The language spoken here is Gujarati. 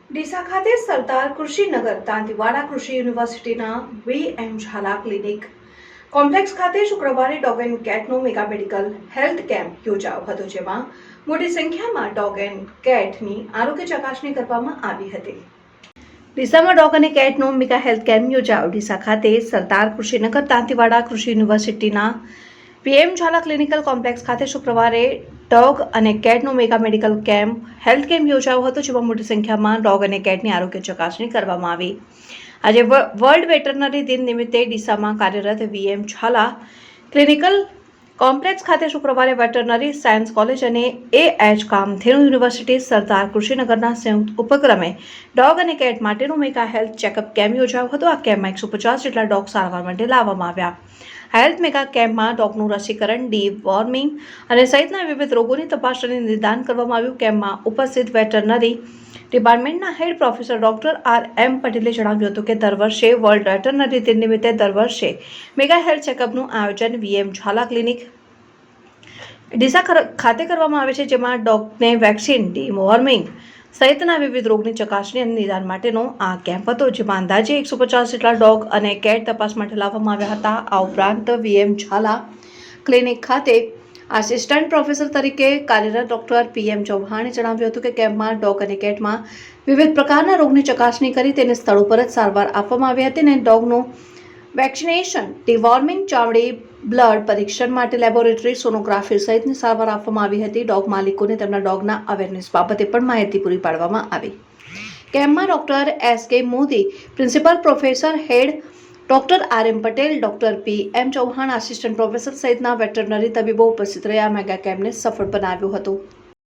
ડીસા ખાતે સરદાર કૃષિનગર દાંતીવાડા કૃષિ યુનિવર્સિટીના વીએમ ઝાલા ક્લિનિક કોમ્પ્લેક્સ ખાતે શુક્રવારે ડોગ એન્ડ કેટનો મેગા મેડિકલ હેલ્થ કેમ્પ યોજાયો હતો, જેમાં મોટી સંખ્યામાં ડોગ એન્ડ કેટની આરોગ્ય ચકાસણી કરવામાં આવી હતી. ડીસામાં ડોગ અને કેટનો મેગા હેલ્થ કેમ્પ યોજાયો. ડીસા ખાતે સરદાર કૃષિનગર દાંતીવાડા કૃષિ યુનિવર્સિટીના વીએમ ઝાલા ક્લિનિકલ કોમ્પ્લેક્સ ખાતે શુક્રવારે ડોગ અને કેટનો mega medical camp health camp યોજાયો હતો, જેમાં મોટી સંખ્યામાં ડોગ અને કેટની આરોગ્ય ચકાસણી કરવામાં આવી. આજે વર્લ્ડ વેટરનરી દિન નિમિત્તે ડીસામાં કાર્યરત વીએમ ઝાલા ક્લિનિકલ કોમ્પ્લેક્સ ખાતે શુક્રવારે વેટરનરી સાયન્સ કોલેજ અને એએચ કામધેનુ યુનિવર્સિટી સરદાર કૃષિનગરના સંયુક્ત ઉપક્રમે ડોગ અને કેટ માટેનો મેગા હેલ્થ ચેકઅપ કેમ્પ યોજાયો હતો. આ કેમ્પમાં 150 જેટલા ડોગ સારવાર માટે લાવવામાં આવ્યા. હેલ્થ મેગા કેમ્પમાં ડોગનું રસીકરણ, ડી-વોર્મિંગ અને સહિતના વિવિધ રોગોની તપાસ અને નિદાન કરવામાં આવ્યું. કેમ્પમાં ઉપસ્થિત વેટરનરી ડિપાર્ટમેન્ટના હેડ પ્રોફેસર ડોક્ટર આર.એમ. પટેલે જણાવ્યું હતું કે દર વર્ષે વર્લ્ડ વેટરનરી દિન નિમિત્તે દર વર્ષે મેગા હેલ્થ ચેકઅપનું આયોજન વીએમ ઝાલા ક્લિનિક ડીસા ખાતે કરવામાં આવે છે, જેમાં ડોગને વેક્સિન, ડી-વોર્મિંગ સહિતના વિવિધ રોગની ચકાસણી અને નિદાન માટેનો આ કેમ્પ હતો, જેમાં અંદાજે 150 જેટલા ડોગ અને કેટ તપાસ માટે લાવવામાં આવ્યા હતા. આ ઉપરાંત વીએમ ઝાલા ક્લિનિક ખાતે આસિસ્ટન્ટ પ્રોફેસર તરીકે કાર્યરત ડોક્ટર પીએમ ચૌહાણે જણાવ્યું હતું કે કેમ્પમાં ડોગ અને કેટમાં વિવિધ પ્રકારના રોગની ચકાસણી કરી તેને સ્થળ ઉપર જ સારવાર આપવામાં આવી હતી અને ડોગનું વેક્સિનેશન, ડિવોર્મિંગ, ચામડી, બ્લડ પરીક્ષણ માટે લેબોરેટરી, સોનોગ્રાફી સહિતની સારવાર આપવામાં આવી હતી. ડોગ માલિકોને તેમના ડોગના અવેરનેસ બાબતે પણ માહિતી પૂરી પાડવામાં આવી. કેમ્પમાં doctor S K. Modi, principal professor head doctor R M. Patel, doctor PM Chauhan, assistant professor સહિતના વેટરનરી તબીબો ઉપસ્થિત રહ્યા. મેગા કેમ્પને સફળ બનાવ્યું હતું.